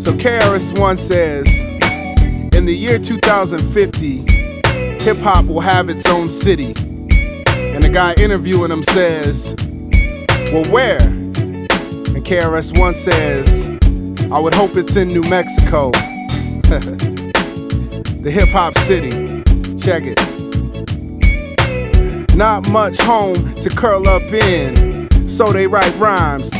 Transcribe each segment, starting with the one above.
So KRS-One says, in the year 2050, hip-hop will have its own city. And the guy interviewing him says, well, where? And KRS-One says, I would hope it's in New Mexico. The hip-hop city. Check it. Not much home to curl up in, so they write rhymes,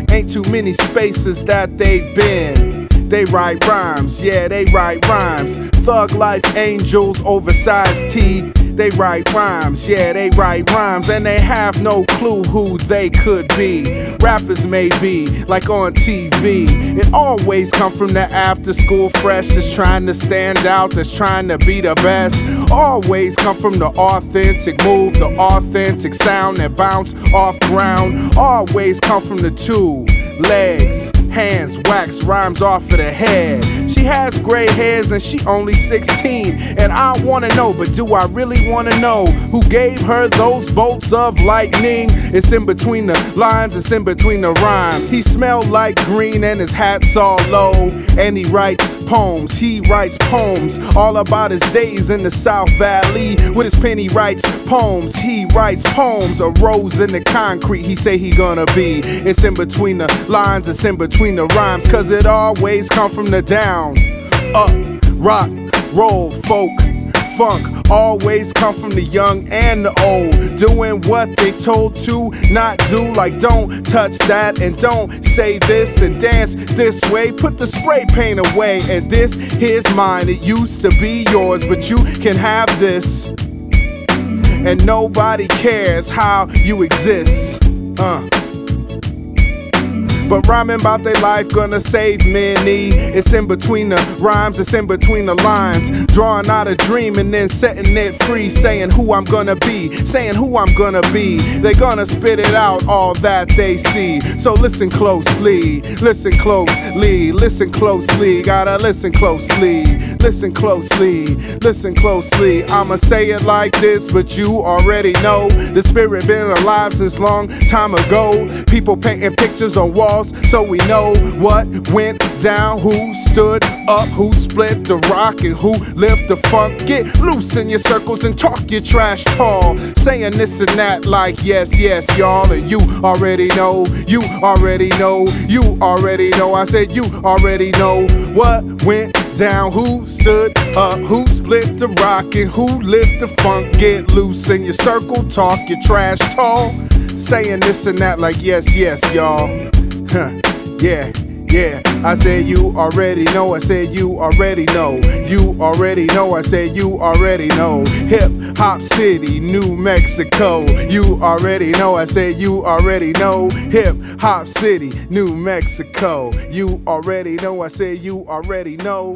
Ain't too many spaces that they've been. They write rhymes, yeah, they write rhymes. Thug life angels, oversized tee. They write rhymes, yeah, they write rhymes. And they have no clue who they could be. Rappers may be, like on TV. It always come from the after school fresh, that's trying to stand out, that's trying to be the best. Always come from the authentic move, the authentic sound that bounce off ground. Always come from the two legs, hands, wax rhymes off of the head. She has gray hairs and she only 16. And I wanna know, but do I really wanna know who gave her those bolts of lightning? It's in between the lines, it's in between the rhymes. He smelled like green and his hat's all low. And he writes poems, all about his days in the South Valley. With his pen he writes poems, a rose in the concrete he say he gonna be. It's in between the lines, it's in between the rhymes, cause it always come from the down, up, rock, roll, folk, funk. Always come from the young and the old, doing what they told to not do. Like don't touch that and don't say this and dance this way. Put the spray paint away and this here's mine. It used to be yours, but you can have this. And nobody cares how you exist. But rhyming about their life gonna save many. It's in between the rhymes, it's in between the lines. Drawing out a dream and then setting it free. Saying who I'm gonna be, saying who I'm gonna be. They're gonna spit it out, all that they see. So listen closely, listen closely, listen closely. Gotta listen closely, listen closely, listen closely. I'ma say it like this, but you already know. The spirit been alive since long time ago. People painting pictures on walls, so we know what went down, who stood up, who split the rock, and who lived the funk. Get loose in your circles and talk your trash tall, saying this and that like yes, yes, y'all. And you already know, you already know, you already know. I said you already know what went down, who stood up, who split the rock, and who lived the funk. Get loose in your circle, talk your trash tall, saying this and that like yes, yes, y'all. Yeah, yeah, I said you already know, I said you already know, you already know, I said you already know. Hip Hop City, New Mexico, you already know, I said you already know. Hip Hop City, New Mexico, you already know, I said you already know.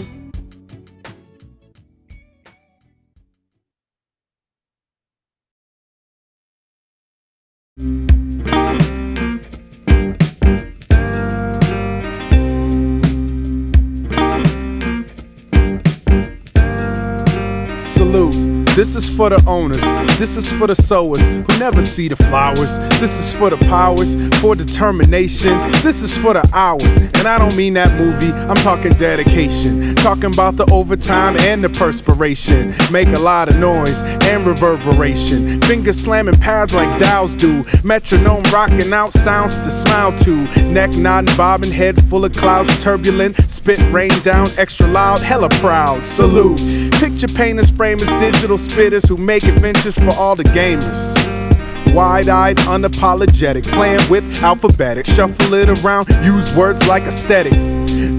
Salute. This is for the owners, this is for the sowers who never see the flowers. This is for the powers, for determination. This is for the hours, and I don't mean that movie, I'm talking dedication. Talking about the overtime and the perspiration. Make a lot of noise and reverberation. Finger slamming pads like Diles do. Metronome rocking out sounds to smile to. Neck nodding, bobbing, head full of clouds. Turbulent, spit rain down extra loud, hella proud. Salute. Picture painters, framers, digital spitters who make adventures for all the gamers. Wide-eyed, unapologetic, playing with alphabetic. Shuffle it around, use words like aesthetic.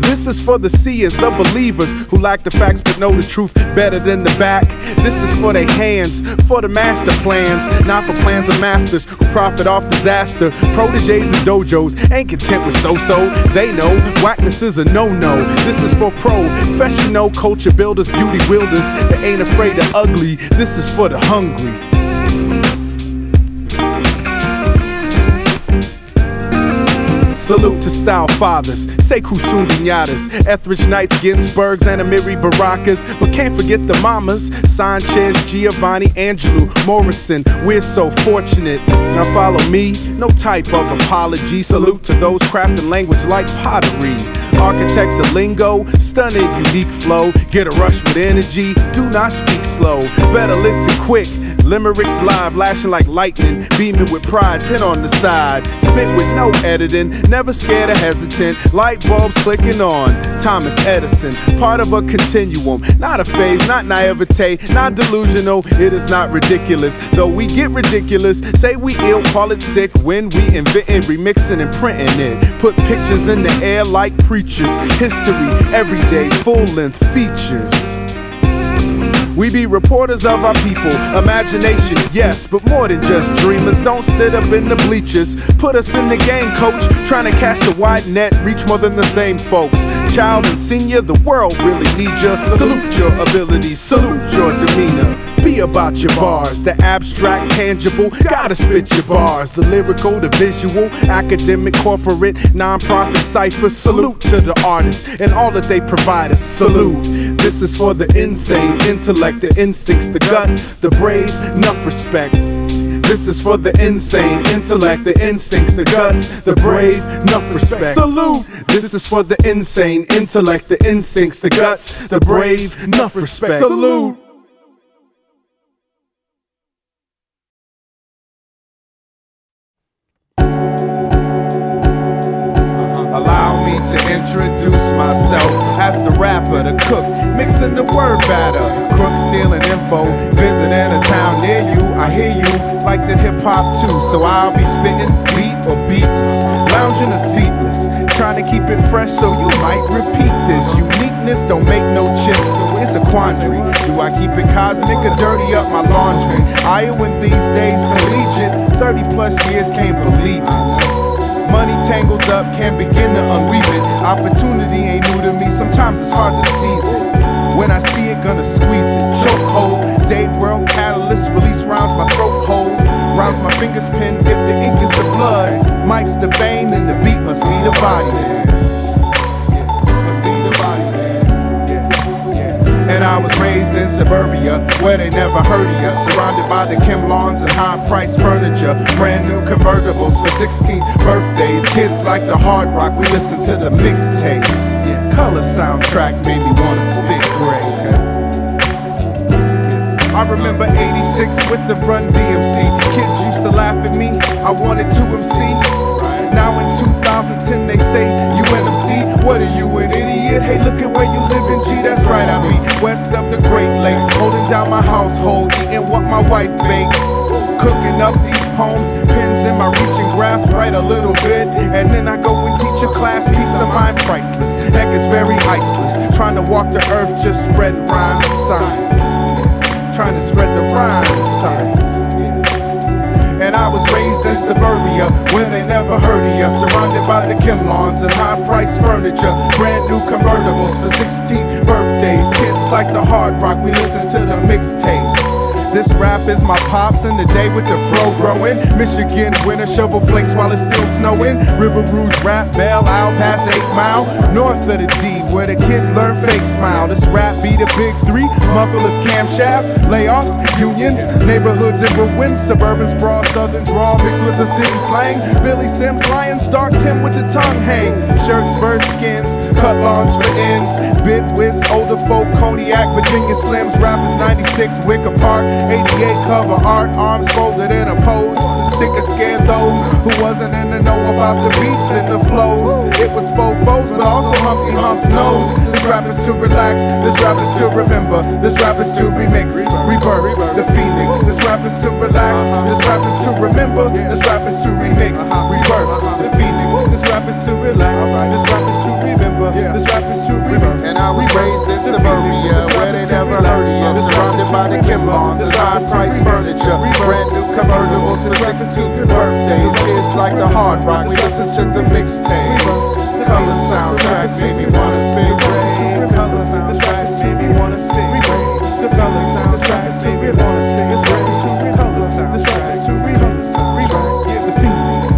This is for the seers, the believers who lack the facts but know the truth better than the back. This is for their hands, for the master plans, not for plans of masters who profit off disaster. Proteges and dojos ain't content with so-so. They know whackness is a no-no. This is for professional culture builders, beauty wielders that ain't afraid of ugly. This is for the hungry. Salute to style fathers, Sekou Sundinyas, Etheridge Knights, Ginsbergs, and Amiri Barakas. But can't forget the mamas, Sanchez, Giovanni, Angelou, Morrison. We're so fortunate. Now follow me, no type of apology. Salute to those crafting language like pottery. Architects of lingo, stunning, unique flow. Get a rush with energy, do not speak slow. Better listen quick. Limericks live, lashing like lightning, beaming with pride, pen on the side. Spit with no editing, never scared or hesitant. Light bulbs clicking on. Thomas Edison, part of a continuum, not a phase, not naivete, not delusional. It is not ridiculous, though we get ridiculous. Say we ill, call it sick when we inventing, remixing and printing it. Put pictures in the air like preachers. History, everyday, full-length features. We be reporters of our people, imagination, yes, but more than just dreamers. Don't sit up in the bleachers, put us in the game, coach. Trying to cast a wide net, reach more than the same folks. Child and senior, the world really needs you. Salute your abilities, salute your demeanor. Be about your bars, the abstract, tangible, gotta spit your bars. The lyrical, the visual, academic, corporate, non-profit ciphers. Salute to the artists and all that they provide us. Salute. This is for the insane intellect, the instincts, the guts, the brave, enough respect. This is for the insane intellect, the instincts, the guts, the brave, enough respect. Salute! This is for the insane intellect, the instincts, the guts, the brave, enough respect. Salute! Allow me to introduce myself as the rapper, the cook, mixing the word batter. Crook stealing info, visiting a town near you. I hear you like the hip hop too, so I'll be spitting beat or beatless, lounging or seatless, trying to keep it fresh so you might repeat this. Uniqueness don't make no chips, it's a quandary. Do I keep it cosmic or dirty up my laundry? Iowa these days collegiate, 30 plus years can't believe it. Money tangled up, can't begin to unweave it. Opportunity ain't new to me, sometimes it's hard to seize it. When I see it, gonna squeeze it. Chokehold, day world catalyst, release rhymes my throat hold. Rhymes my fingers pin, if the ink is the blood. Mic's the vein and the beat must be the body. And I was raised in suburbia, where they never heard of ya. Surrounded by the Kim lawns and high-priced furniture. Brand new convertibles for 16th birthdays. Kids like the hard rock, we listen to the mixtapes. Color soundtrack made me wanna spit gray. I remember 86 with the Run DMC. Kids used to laugh at me, I wanted to MC. Now in 2010 they say, you NMC, what are you, an idiot? Hey, look at where you living, G, that's right, I be west of the Great Lake, holding down my household, eating what my wife baked. Cooking up these poems, pens in my reach and grasp, write a little bit, and then I go and teach a class, peace of mind priceless, neck is very iceless, trying to walk the earth, just spreading rhyme science, trying to spread the rhyme science. And I was raised in suburbia, where they never heard of ya. Surrounded by the Kim lawns and high-priced furniture. Brand new convertibles for 16th birthdays. Kids like the hard rock, we listen to the mixtapes. This rap is my pops in the day with the fro growing. Michigan winter, shovel flakes while it's still snowing. River Rouge rap, Belle Isle past 8 Mile. North of the D, where the kids learn fake smile. This rap be the big three, mufflers, camshaft, layoffs, unions, neighborhoods in ruins. Suburban sprawl, southern drawl mixed with the city slang. Billy Sims, Lions, Dark Tim with the tongue hang. Shirts, verse skins, cut lawns for ends. Bit whist, older folk, Kodiak, Virginia Slims. Rappers 96, Wicker Park. 88 cover art, arms folded in a pose. Sticker scared those who wasn't in the know about the beats and the flows. It was fofos, but also Humpty Hump's nose. This rap is to relax, this rap is to remember, this rap is to remix, rebirth, the phoenix. This rap is to relax, this rap is to remember, this rap is to remix, rebirth, the phoenix. This rap is to relax, this rap is to remember, this rap is to remix. And I was raised in suburbia, where they never heard of ya. Surrounded by the Kim lawns, high-priced furniture, brand new convertibles for 16th birthdays. Kids like the hard rock, we listen to the mixtapes. Color soundtracks made me wanna spit gray. Color soundtracks made me wanna spit gray. The color soundtracks made me wanna spit gray. Color soundtracks to read. Yeah, the phoenix.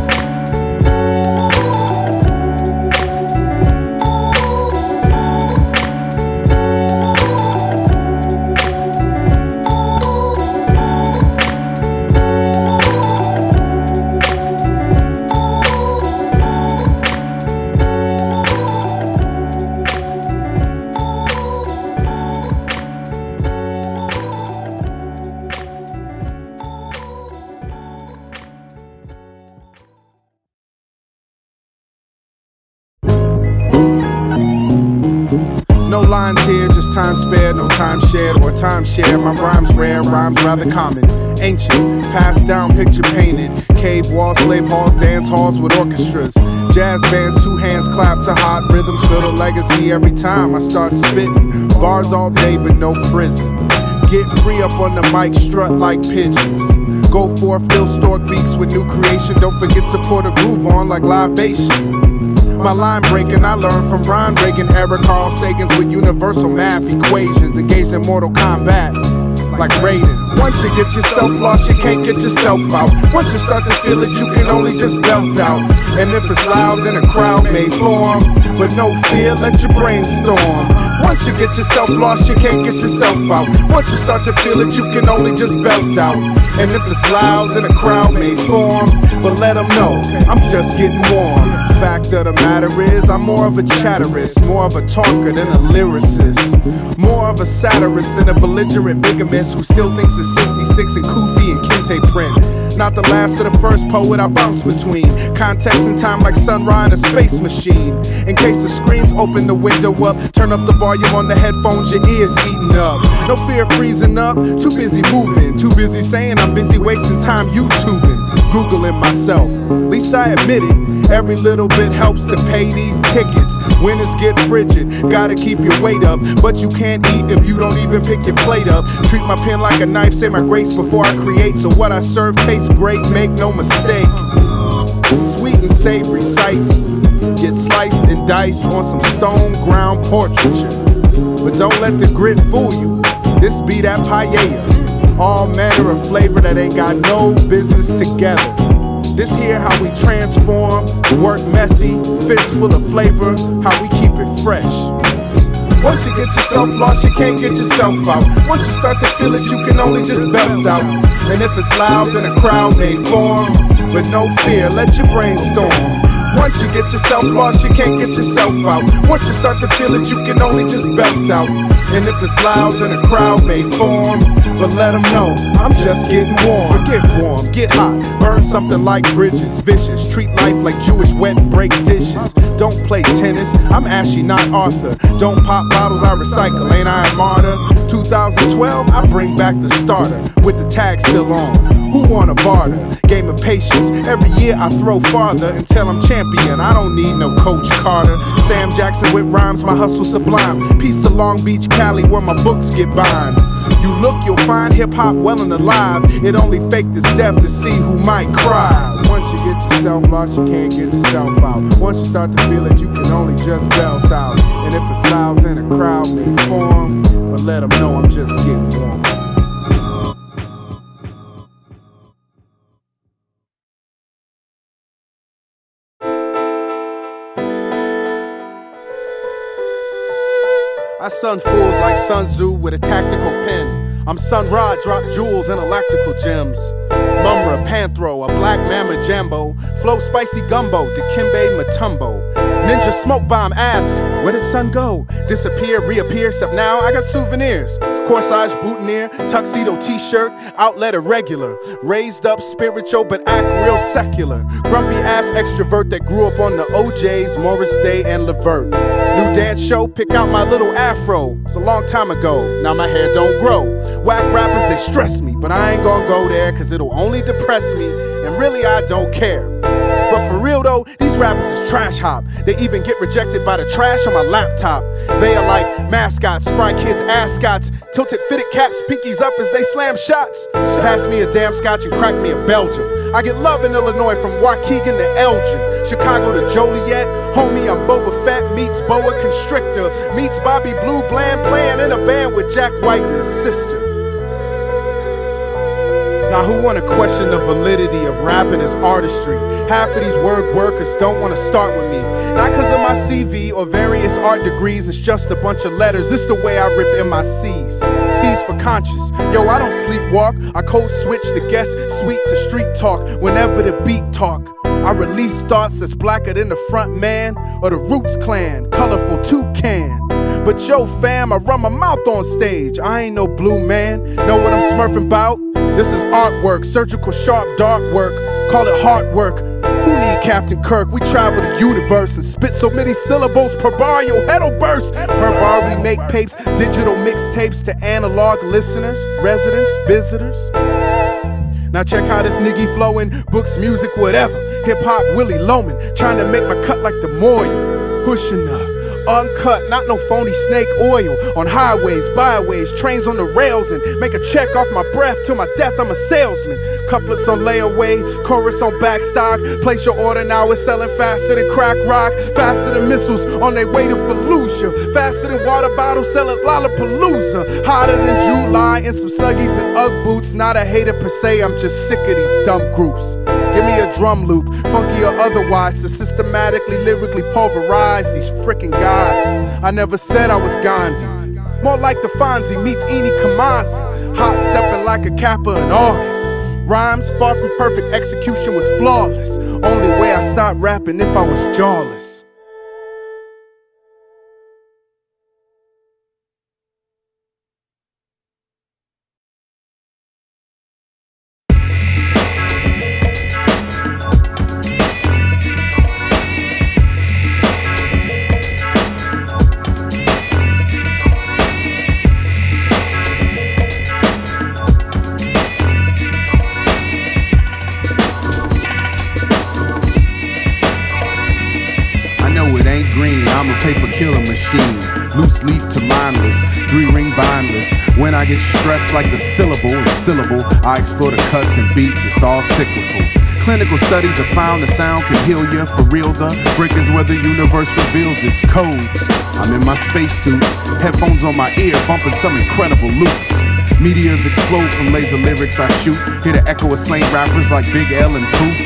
time spared, no time shared or time shared. My rhymes rare, rhymes rather common. Ancient, passed down, picture painted. Cave walls, slave halls, dance halls with orchestras. Jazz bands, two hands clap to hot rhythms. Build a legacy every time I start spitting. Bars all day but no prison. Get free up on the mic, strut like pigeons. Go for fill stork beaks with new creation. Don't forget to pour the groove on like libation. My line breaking, I learned from rhyme breaking era Carl Sagan's with universal math equations. Engaged in Mortal Kombat like Raiden. Once you get yourself lost, you can't get yourself out. Once you start to feel it, you can only just belt out. And if it's loud, then a crowd may form. But no fear, let your brainstorm. Once you get yourself lost, you can't get yourself out. Once you start to feel it, you can only just belt out. And if it's loud, then a crowd may form. But let them know, I'm just getting warm. Fact of the matter is, I'm more of a chatterist, more of a talker than a lyricist, more of a satirist than a belligerent bigamist who still thinks it's 66 and Kufi and Kente print. Not the last of the first poet I bounce between context and time like sunrise and a space machine. In case the screens, open the window up, turn up the volume on the headphones, your ears eating up. No fear of freezing up, too busy moving, too busy saying I'm busy wasting time YouTubing, Googling myself. At least I admit it. Every little bit helps to pay these tickets. Winters get frigid, gotta keep your weight up. But you can't eat if you don't even pick your plate up. Treat my pen like a knife, say my grace before I create. So what I serve tastes great, make no mistake. Sweet and savory sights get sliced and diced on some stone ground portraiture. But don't let the grit fool you, this be that paella. All manner of flavor that ain't got no business together. This here how we transform, work messy, fist full of flavor, how we keep it fresh. Once you get yourself lost, you can't get yourself out. Once you start to feel it, you can only just belt out. And if it's loud, then a crowd may form. But no fear, let your brainstorm. Once you get yourself lost, you can't get yourself out. Once you start to feel it, you can only just belt out. And if it's loud, then a crowd may form. But let them know, I'm just getting warm. Forget warm, get hot, burn something like bridges. Vicious, treat life like Jewish wet and break dishes. Don't play tennis, I'm Ashy, not Arthur. Don't pop bottles, I recycle, ain't I a martyr? 2012, I bring back the starter, with the tag still on. Who wanna barter? Game of patience, every year I throw farther until I'm champion. I don't need no Coach Carter. Sam Jackson with rhymes, my hustle sublime. Peace to Long Beach, Cali, where my books get bound. You look, you'll find hip-hop well and alive. It only faked is death to see who might cry. Once you get yourself lost, you can't get yourself out. Once you start to feel it, you can only just belt out. And if it's loud, then a crowd may form. But let them know I'm just getting warm. I sun fools like Sun Tzu with a tactical pen. I'm Sun Ra, drop jewels and electrical gems. Mumra, Panthro, a black mama jambo. Flow spicy gumbo, Dikembe Matumbo. Ninja smoke bomb, ask, where did sun go? Disappear, reappear, except now I got souvenirs. Corsage boutonniere, tuxedo t-shirt, outlet irregular. Raised up spiritual but act real secular. Grumpy ass extrovert that grew up on the OJs, Morris Day and Levert. New dance show, pick out my little afro. It's a long time ago, now my hair don't grow. Whack rappers, they stress me, but I ain't gonna go there cause it'll only depress me, and really I don't care. But for real though, these rappers is trash hop. They even get rejected by the trash on my laptop. They are like mascots, fry kids, ascots, tilted fitted caps, pinkies up as they slam shots. Pass me a damn scotch and crack me a Belgium. I get love in Illinois from Waukegan to Elgin, Chicago to Joliet. Homie, I'm Boba Fett meets Boa Constrictor, meets Bobby Blue Bland playing in a band with Jack White and his sister. Now who wanna question the validity of rapping as artistry? Half of these word workers don't wanna start with me. Not cause of my CV or various art degrees, it's just a bunch of letters, it's the way I rip MICs. C's for conscious, yo I don't sleepwalk, I code switch the guest sweet to street talk whenever the beat talk. I release thoughts that's blacker than the front man or the Roots Clan, colorful toucan. But yo fam, I run my mouth on stage, I ain't no blue man. Know what I'm smurfing about? This is artwork, surgical sharp dark work, call it hard work. Who need Captain Kirk? We travel the universe and spit so many syllables per bar, your head'll burst. Per bar we make papes, digital mixtapes to analog listeners, residents, visitors. Now check how this nigga flowin', books, music, whatever. Hip-hop, Willie Loman, trying to make my cut like the Moyle. Pushing the uncut, not no phony snake oil. On highways, byways, trains on the rails, and make a check off my breath. Till my death, I'm a salesman. Couplets on layaway, chorus on backstock. Place your order now, it's selling faster than crack rock. Faster than missiles on their way to Fallujah. Faster than water bottles selling Lollapalooza. Hotter than July in some Snuggies and Ugg boots. Not a hater per se, I'm just sick of these dumb groups. Give me a drum loop, funky or otherwise, to systematically, lyrically pulverize these frickin' guys. I never said I was Gandhi. More like the Fonzie meets Eni Kamazi. Hot stepping like a Kappa in August. Rhymes far from perfect, execution was flawless. Only way I stopped rapping if I was jawless. Green, I'm a paper killer machine. Loose leaf to mindless, 3-ring bindless. When I get stressed like the syllable and syllable, I explore the cuts and beats, it's all cyclical. Clinical studies have found the sound can heal ya. For real, the break is where the universe reveals its codes. I'm in my spacesuit, headphones on my ear, bumping some incredible loops. Meteors explode from laser lyrics I shoot. Hear the echo of slain rappers like Big L and Proof.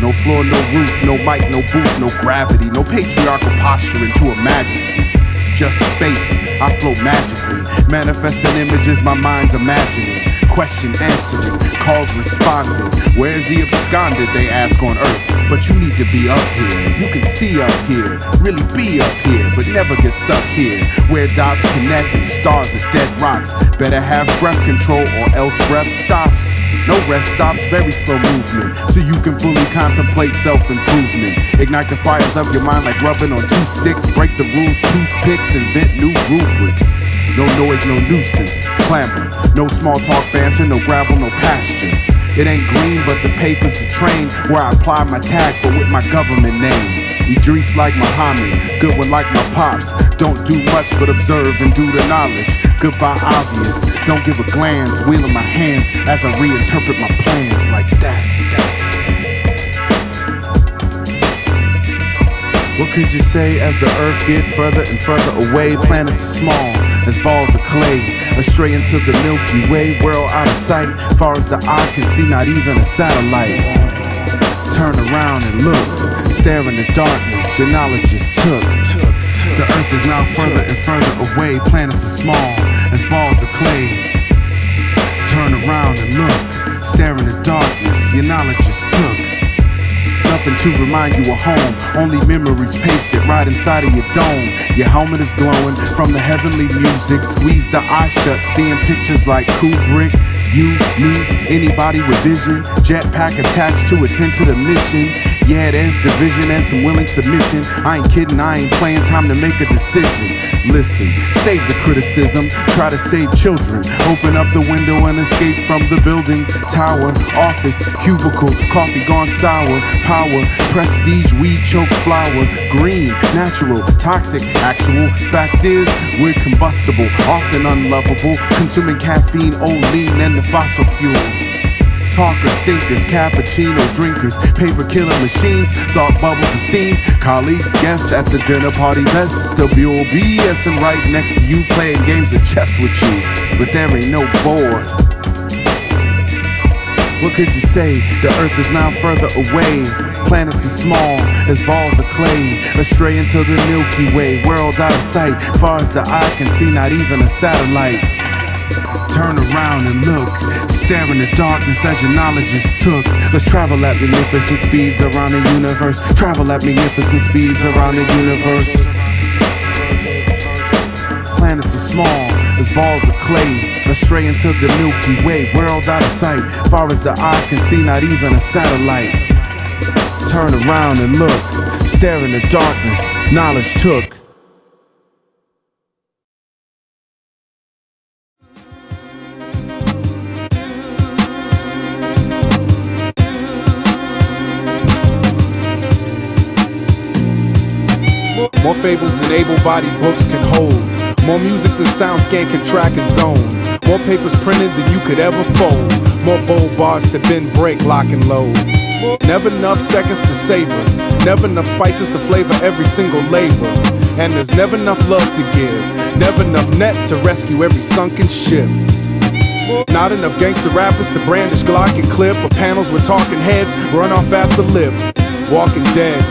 No floor, no roof, no mic, no booth, no gravity, no patriarchal posture into a majesty. Just space, I float magically, manifesting images my mind's imagining. Question answering, calls responded. Where is he absconded, they ask on earth. But you need to be up here, you can see up here. Really be up here, but never get stuck here. Where dots connect and stars are dead rocks. Better have breath control or else breath stops. No rest stops, very slow movement, so you can fully contemplate self-improvement. Ignite the fires of your mind like rubbing on 2 sticks. Break the rules, toothpicks, invent new rubrics. No noise, no nuisance, clamor. No small talk banter, no gravel, no pasture. It ain't green, but the paper's the train where I apply my tag, but with my government name. Idris like Muhammad, Goodwin like my pops. Don't do much but observe and do the knowledge. Goodbye obvious, don't give a glance. Wheeling my hands as I reinterpret my plans like that. What could you say as the earth get further and further away? Planets are small as balls of clay, astray into the Milky Way, world out of sight. Far as the eye can see, not even a satellite. Turn around and look, stare in the darkness, your knowledge is took. The earth is now further and further away, planets are small as balls of clay. Turn around and look, stare in the darkness, your knowledge is took. Nothing to remind you of home, only memories pasted right inside of your dome. Your helmet is glowing from the heavenly music. Squeeze the eye shut, seeing pictures like Kubrick. You, me, anybody with vision. Jetpack attached to attend to the mission. Yeah, there's division and some willing submission. I ain't kidding, I ain't playing, time to make a decision. Listen, save the criticism, try to save children. Open up the window and escape from the building. Tower, office, cubicle, coffee gone sour. Power, prestige, weed, choke, flower. Green, natural, toxic, actual. Fact is, we're combustible, often unlovable. Consuming caffeine, olean, and the fossil fuel. Talkers, thinkers, cappuccino drinkers, paper killer machines, thought bubbles of steam, colleagues, guests at the dinner party vestibule, BSing right next to you, playing games of chess with you, but there ain't no board. What could you say? The earth is now further away, planets are small as balls of clay, astray into the Milky Way, world out of sight, far as the eye can see, not even a satellite. Turn around and look, stare in the darkness as your knowledge is took. Let's travel at magnificent speeds around the universe. Travel at magnificent speeds around the universe. Planets are small as balls of clay, astray into the Milky Way, world out of sight, far as the eye can see, not even a satellite. Turn around and look, stare in the darkness, knowledge took. More fables than able-bodied books can hold. More music than SoundScan can track and zone. More papers printed than you could ever fold. More bold bars to bend, break, lock, and load. Never enough seconds to savor. Never enough spices to flavor every single labor. And there's never enough love to give. Never enough net to rescue every sunken ship. Not enough gangster rappers to brandish Glock and clip. Or panels with talking heads run off at the lip. Walking dead.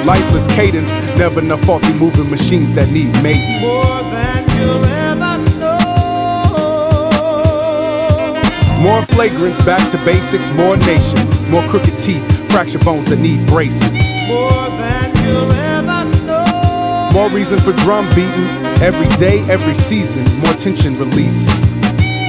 Lifeless cadence, never enough faulty moving machines that need maintenance. More than you'll ever know. More flagrants, back to basics, more nations. More crooked teeth, fractured bones that need braces. More than you'll ever know. More reason for drum beating, every day, every season. More tension release.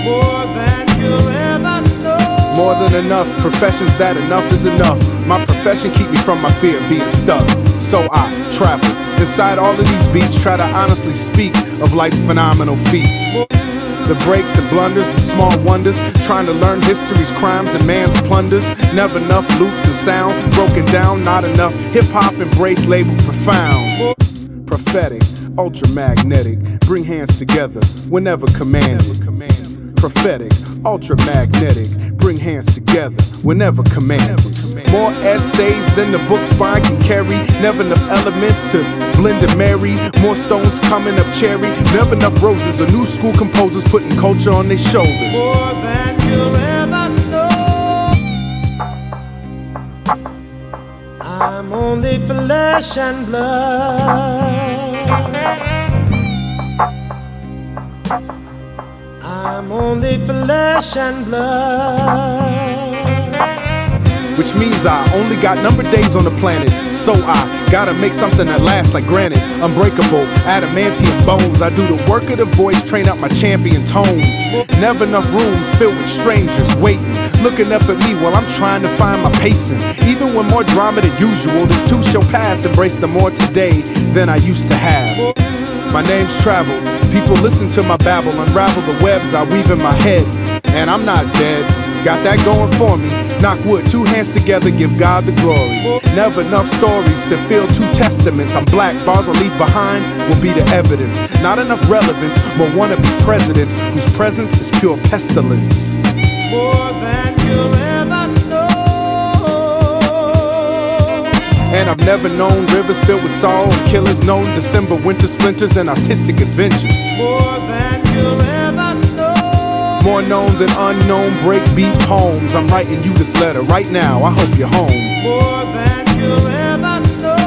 More than you'll ever know. More than enough, professions that enough is enough. My profession keep me from my fear of being stuck. So I travel inside all of these beats, try to honestly speak of life's phenomenal feats. The breaks and blunders, the small wonders, trying to learn history's crimes and man's plunders. Never enough loops and sound, broken down, not enough hip-hop embrace labeled profound. Prophetic, ultra-magnetic, bring hands together whenever commanded. Prophetic, ultra-magnetic, bring hands together whenever commanded. More essays than the book spine can carry. Never enough elements to blend and marry. More stones coming up cherry. Never enough roses or new school composers putting culture on their shoulders. More than you'll ever know. I'm only flesh and blood. I'm only flesh and blood. Which means I only got numbered days on the planet. So I gotta make something that lasts like granite. Unbreakable, adamantium bones. I do the work of the voice, train up my champion tones. Never enough rooms filled with strangers waiting, looking up at me while I'm trying to find my pacing. Even when more drama than usual, this too shall pass. Embrace the more today than I used to have. My name's traveled, people listen to my babble, unravel the webs I weave in my head. And I'm not dead, got that going for me. Knock wood, two hands together, give God the glory. Never enough stories to fill two testaments. I'm black, bars I'll leave behind will be the evidence. Not enough relevance, more wannabe presidents whose presence is pure pestilence. More than you'll ever know. And I've never known rivers filled with sorrow and killers. Known December winter splinters and artistic adventures. More than you'll ever know. More known than unknown breakbeat poems. I'm writing you this letter right now, I hope you're home. More than you'll ever know.